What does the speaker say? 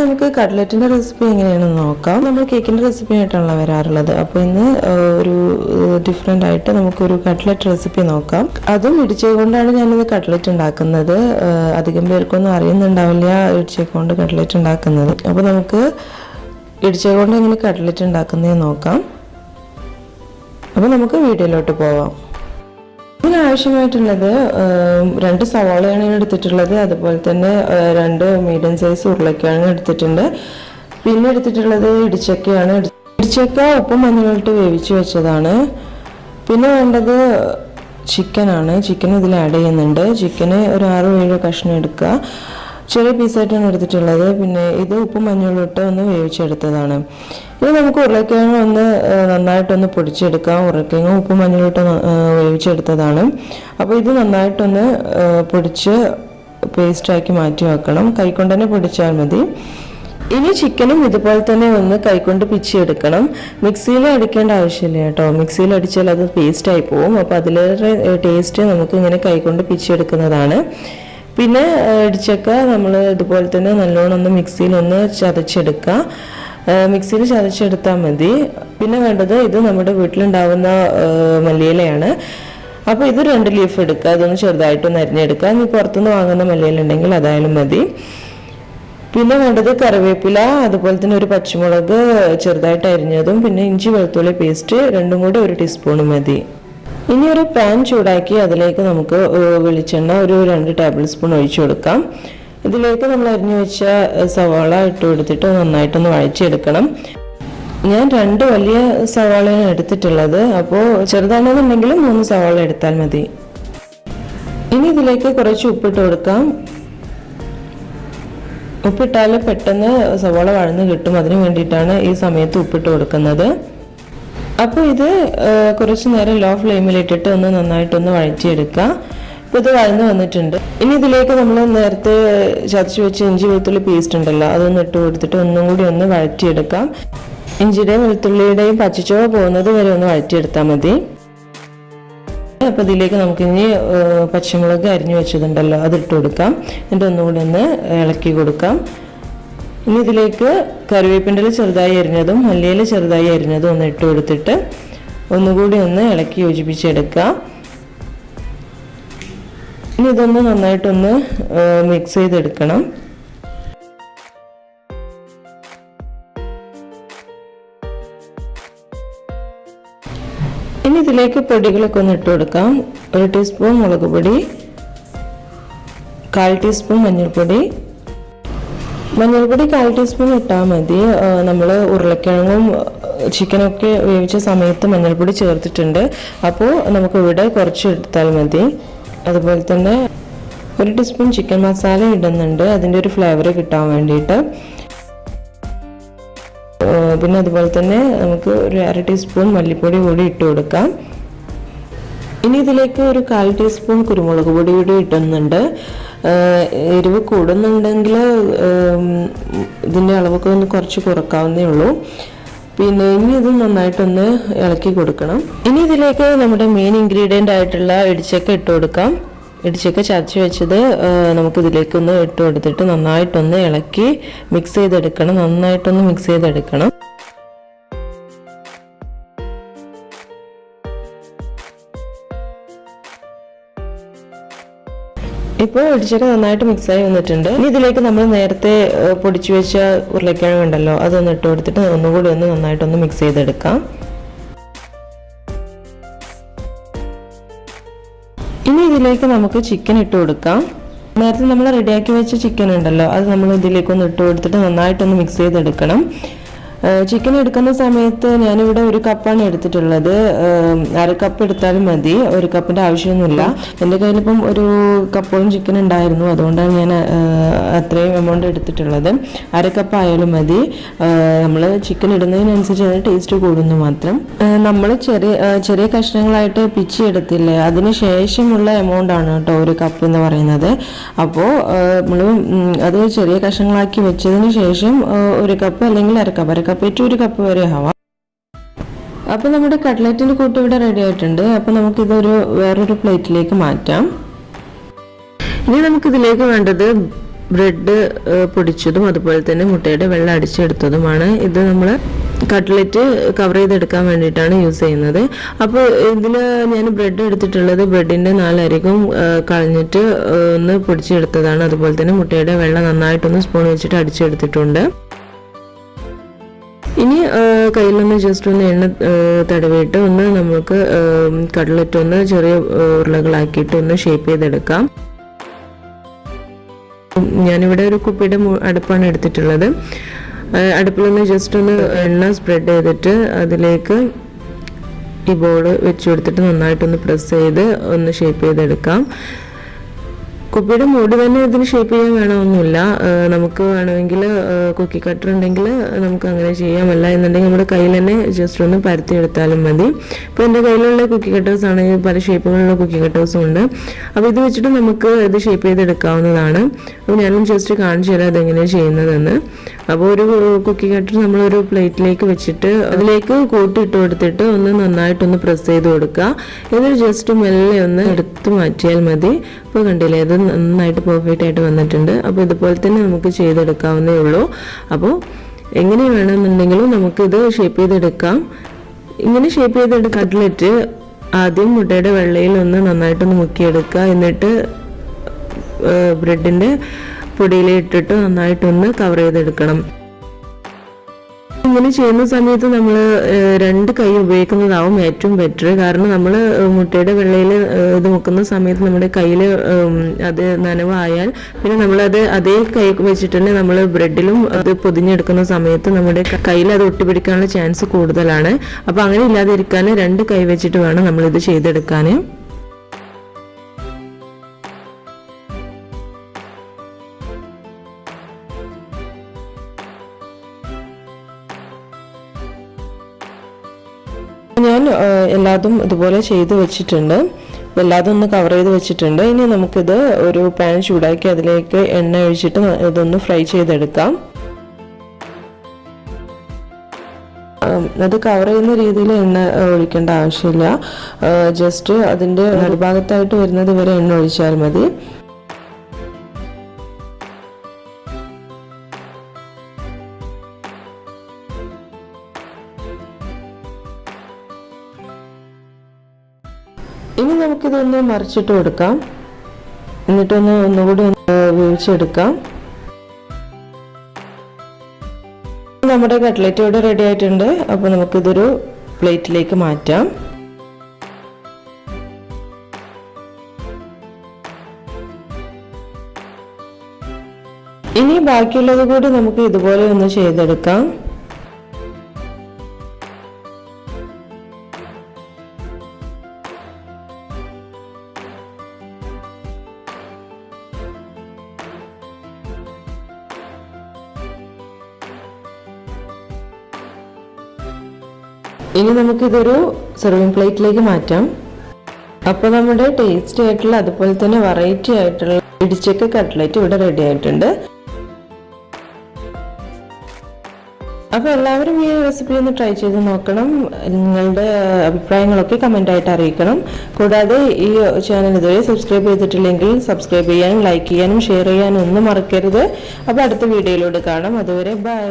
നമുക്ക് കട്ട്ലറ്റിൻ്റെ റെസിപ്പി എങ്ങനെയാണെന്ന് നോക്കാം. നമ്മൾ കേക്കിൻ്റെ റെസിപ്പി ആയിട്ടാണല്ലോ വരാറുള്ളത്. അപ്പോൾ ഇന്ന് ഒരു ഡിഫറെൻ്റ് ആയിട്ട് നമുക്കൊരു കട്ട്ലറ്റ് റെസിപ്പി നോക്കാം. അതും ഇടിച്ചത് കൊണ്ടാണ് ഞാനിത് കട്ട്ലറ്റ് ഉണ്ടാക്കുന്നത്. അധികം പേർക്കൊന്നും അറിയുന്നുണ്ടാവില്ല ഇടിച്ചത് കൊണ്ട് കട്ട്ലറ്റ് ഉണ്ടാക്കുന്നത്. അപ്പോൾ നമുക്ക് ഇടിച്ചത് കൊണ്ട് എങ്ങനെ കട്ട്ലറ്റ് ഉണ്ടാക്കുന്നതെന്ന് നോക്കാം. അപ്പോൾ നമുക്ക് വീഡിയോയിലോട്ട് പോവാം. ഇതിനാവശ്യമായിട്ടുള്ളത് 2 സവാളയാണ് ഞാൻ എടുത്തിട്ടുള്ളത്. അതുപോലെ തന്നെ 2 മീഡിയം സൈസ് ഉരുളക്കിഴങ്ങ് എടുത്തിട്ടുണ്ട്. പിന്നെ എടുത്തിട്ടുള്ളത് ഇടിച്ചക്കയാണ്. ഇടിച്ചക്ക ഉപ്പും മഞ്ഞളിട്ട് വേവിച്ച് വെച്ചതാണ്. പിന്നെ വേണ്ടത് ചിക്കനാണ്. ചിക്കൻ ഇതിൽ ആഡ് ചെയ്യുന്നുണ്ട്. ചിക്കന് ഒരു 6-7 കഷ്ണം എടുക്കുക. ചെറിയ പീസായിട്ടാണ് എടുത്തിട്ടുള്ളത്. പിന്നെ ഇത് ഉപ്പും മഞ്ഞളും ഇട്ട് ഒന്ന് വേവിച്ചെടുത്തതാണ്. ഇത് നമുക്ക് ഉരുളക്കിഴങ്ങ് ഒന്ന് നന്നായിട്ടൊന്ന് പൊടിച്ചെടുക്കാം. ഉരുളക്കിഴങ്ങ് ഉപ്പും മഞ്ഞളും ഇട്ട് വേവിച്ചെടുത്തതാണ്. അപ്പോൾ ഇത് നന്നായിട്ടൊന്ന് പൊടിച്ച് പേസ്റ്റാക്കി മാറ്റി വെക്കണം. കൈകൊണ്ട് തന്നെ പൊടിച്ചാൽ മതി. ഇനി ചിക്കനും ഇതുപോലെ തന്നെ ഒന്ന് കൈകൊണ്ട് പിച്ചിയെടുക്കണം. മിക്സിയിൽ അടിക്കേണ്ട ആവശ്യമില്ല കേട്ടോ. മിക്സിയിൽ അടിച്ചാൽ അത് പേസ്റ്റായി പോകും. അപ്പോൾ അതിലേറെ ടേസ്റ്റ് നമുക്ക് ഇങ്ങനെ കൈകൊണ്ട് പിച്ചിയെടുക്കുന്നതാണ്. പിന്നെ ഇടിച്ചക്ക നമ്മൾ ഇതുപോലെ തന്നെ നല്ലോണം ഒന്ന് മിക്സിയിൽ ഒന്ന് ചതച്ചെടുക്കുക. മിക്സിയിൽ ചതച്ചെടുത്താൽ മതി. പിന്നെ വേണ്ടത് ഇത് നമ്മുടെ വീട്ടിലുണ്ടാവുന്ന മല്ലിയിലയാണ്. അപ്പോൾ ഇത് 2 ലീഫ് എടുക്കുക. അതൊന്ന് ചെറുതായിട്ടൊന്ന് അരിഞ്ഞെടുക്കുക. ഇനി പുറത്തുനിന്ന് വാങ്ങുന്ന മല്ലിയില ഉണ്ടെങ്കിൽ അതായാലും മതി. പിന്നെ വേണ്ടത് കറിവേപ്പില, അതുപോലെ തന്നെ ഒരു പച്ചമുളക് ചെറുതായിട്ട് അരിഞ്ഞതും, പിന്നെ ഇഞ്ചി വെളുത്തുള്ളി പേസ്റ്റ് 2 കൂടി 1 ടീസ്പൂൺ മതി. ഇനി ഒരു പാൻ ചൂടാക്കി അതിലേക്ക് നമുക്ക് വെളിച്ചെണ്ണ ഒരു 2 ടേബിൾ സ്പൂൺ ഒഴിച്ചു കൊടുക്കാം. ഇതിലേക്ക് നമ്മൾ അരിഞ്ഞു വെച്ച സവാള ഇട്ട് കൊടുത്തിട്ട് നന്നായിട്ടൊന്ന് വഴച്ചെടുക്കണം. ഞാൻ 2 വലിയ സവാളയാണ് എടുത്തിട്ടുള്ളത്. അപ്പോൾ ചെറുതാണെന്നുണ്ടെങ്കിൽ 3 സവാള എടുത്താൽ മതി. ഇനി ഇതിലേക്ക് കുറച്ച് ഉപ്പിട്ട് കൊടുക്കാം. ഉപ്പിട്ടാൽ പെട്ടെന്ന് സവാള വഴന്ന് കിട്ടും. അതിന് വേണ്ടിയിട്ടാണ് ഈ സമയത്ത് ഉപ്പിട്ട് കൊടുക്കുന്നത്. അപ്പോൾ ഇത് കുറച്ച് നേരം ലോ ഫ്ലെയിമിലിട്ടിട്ട് ഒന്ന് നന്നായിട്ടൊന്ന് വഴറ്റിയെടുക്കുക. ഇപ്പോൾ ഇത് വഴന്ന് വന്നിട്ടുണ്ട്. ഇനി ഇതിലേക്ക് നമ്മൾ നേരത്തെ ചതച്ച് വെച്ച് ഇഞ്ചി വെളുത്തുള്ളി പേസ്റ്റ് ഉണ്ടല്ലോ, അതൊന്ന് ഇട്ട് കൊടുത്തിട്ട് ഒന്നും കൂടി ഒന്ന് വഴറ്റിയെടുക്കാം. ഇഞ്ചിയുടെയും വെളുത്തുള്ളിയുടെയും പച്ചച്ചുവ പോകുന്നത് വരെ ഒന്ന് വഴറ്റിയെടുത്താൽ മതി. അപ്പോൾ ഇതിലേക്ക് നമുക്കിനി പച്ചമുളക് അരിഞ്ഞു വെച്ചതുണ്ടല്ലോ അതിട്ട് കൊടുക്കാം. എന്നിട്ട് ഒന്നുകൂടി ഒന്ന് ഇളക്കി കൊടുക്കാം. ഇനി ഇതിലേക്ക് കറിവേപ്പിൻ്റെ ചെറുതായി അരിഞ്ഞതും മല്ലിയില ചെറുതായി അരിഞ്ഞതും ഒന്ന് ഇട്ട് കൊടുത്തിട്ട് ഒന്നുകൂടി ഒന്ന് ഇളക്കി യോജിപ്പിച്ചെടുക്കുക. ഇനി ഇതൊന്ന് നന്നായിട്ടൊന്ന് മിക്സ് ചെയ്തെടുക്കണം. ഇനി ഇതിലേക്ക് പൊടികളൊക്കെ ഒന്ന് ഇട്ട് കൊടുക്കാം. 1 ടീസ്പൂൺ മുളക് പൊടി, 1/4 ടീസ്പൂൺ മഞ്ഞൾപ്പൊടി. മഞ്ഞൾപ്പൊടി 1/4 ടീസ്പൂൺ ഇട്ടാൽ മതി. നമ്മൾ ഉരുളക്കിഴങ്ങും ചിക്കനൊക്കെ വേവിച്ച സമയത്ത് മഞ്ഞൾപ്പൊടി ചേർത്തിട്ടുണ്ട്. അപ്പോൾ നമുക്ക് ഇവിടെ കുറച്ച് എടുത്താൽ മതി. അതുപോലെ തന്നെ 1 ടീസ്പൂൺ ചിക്കൻ മസാല ഇടുന്നുണ്ട്, അതിൻ്റെ ഒരു ഫ്ലേവർ കിട്ടാൻ വേണ്ടിയിട്ട്. പിന്നെ അതുപോലെ തന്നെ നമുക്ക് ഒരു 1/2 ടീസ്പൂൺ മല്ലിപ്പൊടി കൂടി ഇട്ട് കൊടുക്കാം. ഇനി ഇതിലേക്ക് ഒരു 1/4 ടീസ്പൂൺ കുരുമുളക് പൊടി കൂടി ഇടുന്നുണ്ട്. എരിവ് കൂടുന്നുണ്ടെങ്കിൽ ഇതിൻ്റെ അളവൊക്കെ ഒന്ന് കുറച്ച് കുറക്കാവുന്നേ ഉള്ളൂ. പിന്നെ ഇനി ഇത് നന്നായിട്ടൊന്ന് ഇളക്കി കൊടുക്കണം. ഇനി ഇതിലേക്ക് നമ്മുടെ മെയിൻ ഇൻഗ്രീഡിയൻ്റ് ആയിട്ടുള്ള ഇടിച്ചക്ക ഇട്ട് കൊടുക്കാം. ഇടിച്ചക്ക ചതച്ച് വെച്ചത് നമുക്കിതിലേക്കൊന്ന് ഇട്ട് കൊടുത്തിട്ട് നന്നായിട്ടൊന്ന് ഇളക്കി മിക്സ് ചെയ്തെടുക്കണം. നന്നായിട്ടൊന്ന് മിക്സ് ചെയ്തെടുക്കണം. ഇപ്പോൾ ഇടിച്ചക്ക നന്നായിട്ട് മിക്സായി വന്നിട്ടുണ്ട്. ഇനി ഇതിലേക്ക് നമ്മൾ നേരത്തെ പൊടിച്ചു വെച്ച ഉരുളക്കിഴങ്ങ് ഉണ്ടല്ലോ അതൊന്ന് ഇട്ട് കൊടുത്തിട്ട് ഒന്നുകൂടി ഒന്ന് നന്നായിട്ടൊന്ന് മിക്സ് ചെയ്തെടുക്കാം. ഇനി ഇതിലേക്ക് നമുക്ക് ചിക്കൻ ഇട്ട് കൊടുക്കാം. നേരത്തെ നമ്മൾ റെഡിയാക്കി വെച്ച ചിക്കൻ ഉണ്ടല്ലോ അത് നമ്മൾ ഇതിലേക്കൊന്ന് ഇട്ട് കൊടുത്തിട്ട് നന്നായിട്ടൊന്ന് മിക്സ് ചെയ്തെടുക്കണം. ചിക്കൻ എടുക്കുന്ന സമയത്ത് ഞാനിവിടെ 1 കപ്പാണ് എടുത്തിട്ടുള്ളത്. 1/2 കപ്പ് എടുത്താലും മതി. 1 കപ്പിൻ്റെ ആവശ്യമൊന്നുമില്ല. എൻ്റെ കയ്യിലിപ്പം 1 കപ്പോളം ചിക്കൻ ഉണ്ടായിരുന്നു. അതുകൊണ്ടാണ് ഞാൻ അത്രയും എമൗണ്ട് എടുത്തിട്ടുള്ളത്. 1/2 കപ്പ് ആയാലും മതി. നമ്മൾ ചിക്കൻ ഇടുന്നതിനനുസരിച്ച് ടേസ്റ്റ് കൂടുന്നു മാത്രം. നമ്മൾ ചെറിയ കഷ്ണങ്ങളായിട്ട് പിച്ചി എടുത്തില്ലേ, അതിന് ശേഷമുള്ള എമൗണ്ട് ആണ് കേട്ടോ 1 കപ്പ് എന്ന് പറയുന്നത്. അപ്പോൾ നമ്മൾ അത് ചെറിയ കഷ്ണങ്ങളാക്കി വെച്ചതിന് ശേഷം 1 കപ്പ് അല്ലെങ്കിൽ 1/2 കപ്പ് 1 കപ്പ് വരെ ആവാം. അപ്പോൾ നമ്മുടെ കട്ട്ലറ്റിൻ്റെ കൂട്ട് ഇവിടെ റെഡി ആയിട്ടുണ്ട്. അപ്പോൾ നമുക്കിതൊരു വേറൊരു പ്ലേറ്റിലേക്ക് മാറ്റാം. ഇനി നമുക്കിതിലേക്ക് വേണ്ടത് ബ്രെഡ് പൊടിച്ചതും അതുപോലെ തന്നെ മുട്ടയുടെ വെള്ളം അടിച്ചെടുത്തതുമാണ്. ഇത് നമ്മൾ കട്ട്ലറ്റ് കവർ ചെയ്തെടുക്കാൻ വേണ്ടിയിട്ടാണ് യൂസ് ചെയ്യുന്നത്. അപ്പോൾ ഇതിൽ ഞാൻ ബ്രെഡ് എടുത്തിട്ടുള്ളത് ബ്രെഡിൻ്റെ 4 അരികും കളഞ്ഞിട്ട് ഒന്ന് പൊടിച്ചെടുത്തതാണ്. അതുപോലെ തന്നെ മുട്ടയുടെ വെള്ളം നന്നായിട്ടൊന്ന് സ്പൂൺ വെച്ചിട്ട് അടിച്ചെടുത്തിട്ടുണ്ട്. ഇനി കയ്യിലൊന്ന് ജസ്റ്റ് ഒന്ന് എണ്ണ തടവിയിട്ട് ഒന്ന് നമുക്ക് കട്ട്ലറ്റ് ഒന്ന് ചെറിയ ഉരുളകളാക്കിയിട്ട് ഒന്ന് ഷേപ്പ് ചെയ്തെടുക്കാം. ഞാനിവിടെ ഒരു കുപ്പിയുടെ അടുപ്പാണ് എടുത്തിട്ടുള്ളത്. അടുപ്പിലൊന്ന് ജസ്റ്റ് ഒന്ന് എണ്ണ സ്പ്രെഡ് ചെയ്തിട്ട് അതിലേക്ക് ഈ ബോൾ വെച്ച് കൊടുത്തിട്ട് നന്നായിട്ടൊന്ന് പ്രസ് ചെയ്ത് ഒന്ന് ഷേപ്പ് ചെയ്തെടുക്കാം. കുപ്പിയുടെ മൂടി തന്നെ ഇതിന് ഷേപ്പ് ചെയ്യാൻ വേണമെന്നില്ല. നമുക്ക് വേണമെങ്കിൽ കുക്കി കട്ടർ ഉണ്ടെങ്കിൽ നമുക്ക് അങ്ങനെ ചെയ്യാം. അല്ല എന്നുണ്ടെങ്കിൽ നമ്മുടെ കയ്യിൽ തന്നെ ജസ്റ്റ് ഒന്ന് പരത്തിയെടുത്താലും മതി. ഇപ്പോൾ എൻ്റെ കയ്യിലുള്ള കുക്കി കട്ടേഴ്സ് ആണെങ്കിൽ പല ഷേപ്പുകളിലുള്ള കുക്കി കട്ടേഴ്സും ഉണ്ട്. അപ്പോൾ ഇത് വെച്ചിട്ട് നമുക്ക് ഇത് ഷേപ്പ് ചെയ്തെടുക്കാവുന്നതാണ്. അപ്പോൾ ഞാനും ജസ്റ്റ് കാണിച്ചു തരാം അതെങ്ങനെയാണ് ചെയ്യുന്നതെന്ന്. അപ്പോൾ ഒരു കുക്കി കട്ടർ നമ്മളൊരു പ്ലേറ്റിലേക്ക് വെച്ചിട്ട് അതിലേക്ക് കൂട്ടിയിട്ട് കൊടുത്തിട്ട് ഒന്ന് നന്നായിട്ടൊന്ന് പ്രസ് ചെയ്ത് കൊടുക്കുക. എന്നിട്ട് ജസ്റ്റ് മെല്ലെ ഒന്ന് എടുത്ത് മാറ്റിയാൽ മതി. ഇപ്പോൾ കണ്ടില്ലേ, അത് നന്നായിട്ട് പെർഫെക്റ്റ് ആയിട്ട് വന്നിട്ടുണ്ട്. അപ്പോൾ ഇതുപോലെ തന്നെ നമുക്ക് ചെയ്തെടുക്കാവുന്നേ ഉള്ളൂ. അപ്പോൾ എങ്ങനെ വേണമെന്നുണ്ടെങ്കിലും നമുക്കിത് ഷേപ്പ് ചെയ്തെടുക്കാം. ഇങ്ങനെ ഷേപ്പ് ചെയ്തെടുക്കുക. കട്ട്ലറ്റ് ആദ്യം മുട്ടയുടെ വെള്ളയിൽ ഒന്ന് നന്നായിട്ടൊന്ന് മുക്കിയെടുക്കുക. എന്നിട്ട് ബ്രെഡിൻ്റെ പൊടിയിലിട്ടിട്ട് നന്നായിട്ടൊന്ന് കവർ ചെയ്തെടുക്കണം. ഇങ്ങനെ ചെയ്യുന്ന സമയത്ത് നമ്മൾ 2 കൈ ഉപയോഗിക്കുന്നതാവും ഏറ്റവും ബെറ്റർ. കാരണം നമ്മൾ മുട്ടയുടെ വെള്ളയിൽ ഇത് മുക്കുന്ന സമയത്ത് നമ്മുടെ കയ്യിൽ അത് നനവായാൽ പിന്നെ നമ്മളത് അതേ കൈ വെച്ചിട്ട് തന്നെ നമ്മൾ ബ്രെഡിലും അത് പൊതിഞ്ഞെടുക്കുന്ന സമയത്ത് നമ്മുടെ കയ്യിൽ അത് ഒട്ടിപ്പിടിക്കാനുള്ള ചാൻസ് കൂടുതലാണ്. അപ്പോൾ അങ്ങനെ ഇല്ലാതിരിക്കാൻ 2 കൈ വെച്ചിട്ട് വേണം നമ്മളിത് ചെയ്തെടുക്കാൻ. ഞാൻ എല്ലാതും ഇതുപോലെ ചെയ്ത് വെച്ചിട്ടുണ്ട്. എല്ലാതും ഒന്ന് കവർ ചെയ്ത് വെച്ചിട്ടുണ്ട്. ഇനി നമുക്കിത് ഒരു പാൻ ചൂടാക്കി അതിലേക്ക് എണ്ണ ഒഴിച്ചിട്ട് ഇതൊന്ന് ഫ്രൈ ചെയ്തെടുക്കാം. അത് കവർ ചെയ്യുന്ന രീതിയിൽ എണ്ണ ഒഴിക്കേണ്ട ആവശ്യമില്ല. ജസ്റ്റ് അതിൻ്റെ നടുഭാഗത്തായിട്ട് വരുന്നത് വരെ എണ്ണ ഒഴിച്ചാൽ മതി. ഇനി നമുക്കിതൊന്ന് മറിച്ചിട്ട് കൊടുക്കാം. ഒന്നുകൂടി വേവിച്ചെടുക്കാം. നമ്മുടെ കട്ട്ലറ്റ് ഇവിടെ റെഡി ആയിട്ടുണ്ട്. അപ്പോൾ നമുക്കിതൊരു പ്ലേറ്റിലേക്ക് മാറ്റാം. ഇനി ബാക്കിയുള്ളത് കൂടി നമുക്ക് ഇതുപോലെ ഒന്ന് ചെയ്തെടുക്കാം. ഇനി നമുക്കിതൊരു സെർവിങ് പ്ലേറ്റിലേക്ക് മാറ്റാം. അപ്പോൾ നമ്മുടെ ടേസ്റ്റി ആയിട്ടുള്ള അതുപോലെ തന്നെ വെറൈറ്റി ആയിട്ടുള്ള ഇടിച്ചക്ക കട്ട്ലറ്റ് ഇവിടെ റെഡി ആയിട്ടുണ്ട്. അപ്പോൾ എല്ലാവരും ഈ റെസിപ്പി ഒന്ന് ട്രൈ ചെയ്ത് നോക്കണം. നിങ്ങളുടെ അഭിപ്രായങ്ങളൊക്കെ കമൻ്റായിട്ട് അറിയിക്കണം. കൂടാതെ ഈ ചാനൽ ഇതുവരെ സബ്സ്ക്രൈബ് ചെയ്തിട്ടില്ലെങ്കിൽ സബ്സ്ക്രൈബ് ചെയ്യാനും ലൈക്ക് ചെയ്യാനും ഷെയർ ചെയ്യാനും ഒന്നും മറക്കരുത്. അപ്പോൾ അടുത്ത വീഡിയോയിലൂടെ കാണാം. അതുവരെ ബൈ.